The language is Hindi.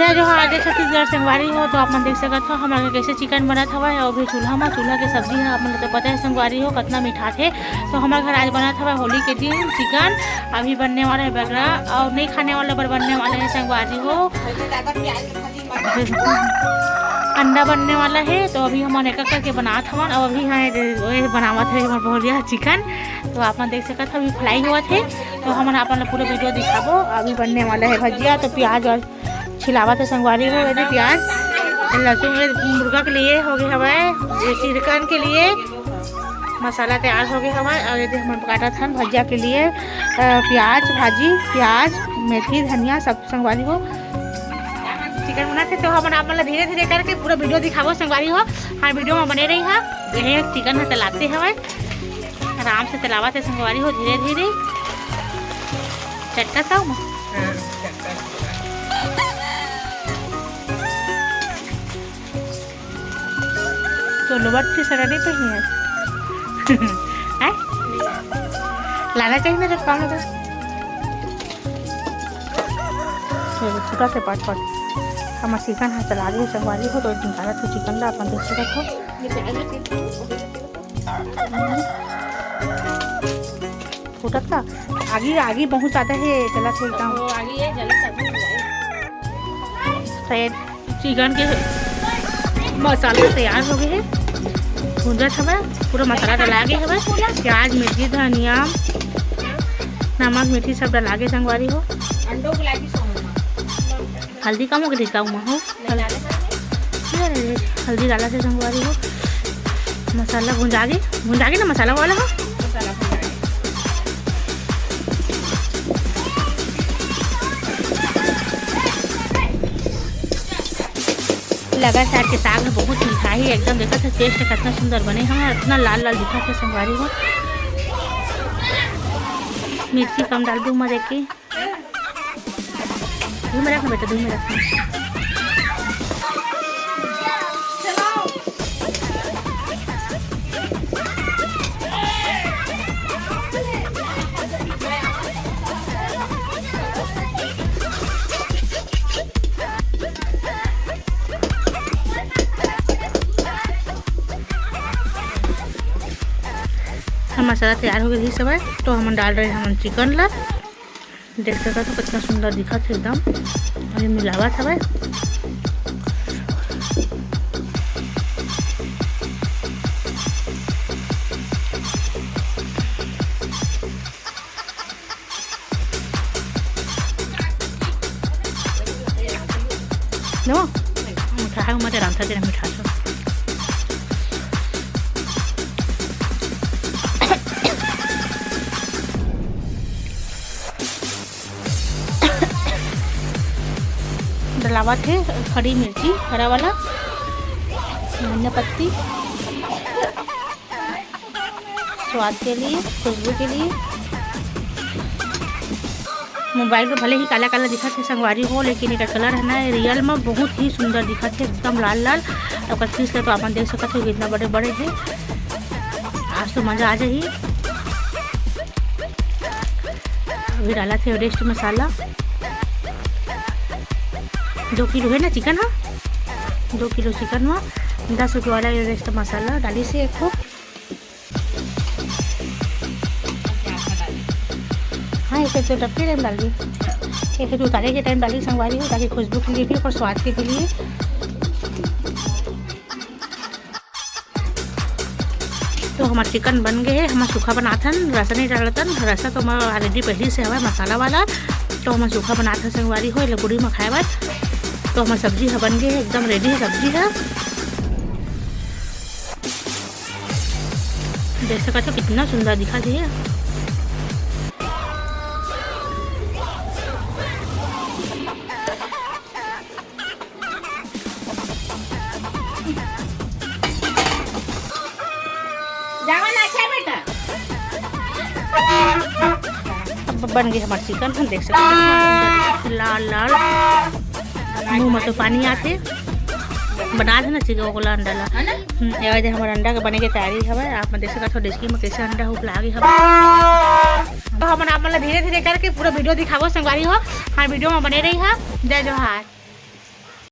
जय जोहार जय छत्तीसगढ़ संगवारी हो। तो आप देख सकते हो हमारे कैसे चिकन बना था और भी चूल्हा के सब्जी है। आप तो पता है संगवारी हो कितना मीठा थे। तो हमारे घर आज बना था होली के दिन चिकन। अभी बनने वाला है बगरा और नहीं खाने वाले पर बनने वाले हैं संगवारी हो। अंडा बनने वाला है। तो अभी हम एक करके बनात हवन और अभी है बनावत है हमारे भोलिया चिकन। तो आप देख सकते हो अभी फ्राई हुआ थे। तो हम अपन पूरा वीडियो दिखाबो। अभी बनने वाला है भजिया। तो प्याज और छिलावत है संगवारी हो। यदि प्याज लहसुन मुर्गा के लिए हो गए हवाए, चिकन के लिए मसाला तैयार हो गया हवा। और यदि हम काटा था भजिया के लिए प्याज भाजी, प्याज मेथी धनिया सब संगवारी हो चिकन बना थे। तो हम अपन धीरे धीरे करके पूरा वीडियो दिखाबो संगवारी हो। हाँ वीडियो में बने रही है। यह चिकन है तलाते हवे, आराम से तलावत है संगवारी हो धीरे धीरे। चट्टा था तो लोबर की सड़ा नहीं पहनी है लाना चाहिए ना जब काम होता छोटा से पट हमारा चिकन है चला रही संगवारी हो। तो निकाला तो चिकन ला अपन देख सकते हो। छोटा था आगे आगे बहुत ज़्यादा है जला से चिकन के मसाला तैयार हो गए है। भूंजत हवा पूरा मसाला डला गया हवा। प्याज मिर्ची धनिया नमक मिर्ची सब डला के संगवारी हो। हल्दी कम हो गई हो हल्दी डाला से संगवारी हो। मसाला भुंजा गई ना मसाला वाला हो। लगातार के साग में बहुत मीठा ही एकदम देखा था। टेस्ट कितना सुंदर बने हमारे इतना लाल लाल दिखा था संगवारी हो। मिर्ची कम डाल दूँ मजे के दूध में रखना बेटा दूध में रखना। मसाला तैयार हो गई सब है। तो हम डाल रहे हैं हम चिकन ला। देख सकते हो कितना सुंदर दिखा था एकदम। अभी मिलावा था भाई नो मीठा है उमर राम था तेरा मीठा सब डलावा थे। खड़ी मिर्ची हरा वाला धनिया पत्ती स्वाद के लिए खुशबू के लिए। मोबाइल पे भले ही काला काला दिखा थे संगवारी हो लेकिन इसका कलर है ना रियल में बहुत ही सुंदर दिखा थे एकदम लाल लाल। और पीस के तो आप देख सकते हो कितना बड़े बड़े हैं। आज तो मज़ा आ जाइए। अभी डाला थे रेस्ट मसाला 2 किलो है ना चिकन। हाँ 2 किलो चिकन में 10 रुपये वाला रेस्ट मसाला डाली से एक को। हाँ एक तो डब्बे टाइम डाल दी एक तो उतारे के टाइम डाली संगवारी हो ताकि खुशबू के लिए भी और स्वाद के लिए। तो हमारा चिकन बन गए है। हमारा सूखा बनाता रसा नहीं डालता रसा तो हमारा रेडी पहले से हवा मसाला वाला। तो हमारा सूखा बनाता संगवारी हो लकड़ी में खाए बाद। तो हमारी सब्जी है बन गई है एकदम रेडी है सब्जी है। देख सकते हो कितना सुंदर दिखा दी है। अब बन गई हमारी चिकन। हम देख सकते हैं लाल लाल मुँह में तो पानी आते बना देना चिकन को अंडा ला। हमारे अंडा के बने के तैयारी है। आप देख सकते हो डिस्की में कैसे अंडा हुक लागे है। तो हम धीरे धीरे करके पूरा वीडियो दिखाबो संगवारी हो। हाँ वीडियो में बने रही है। जय जोहार।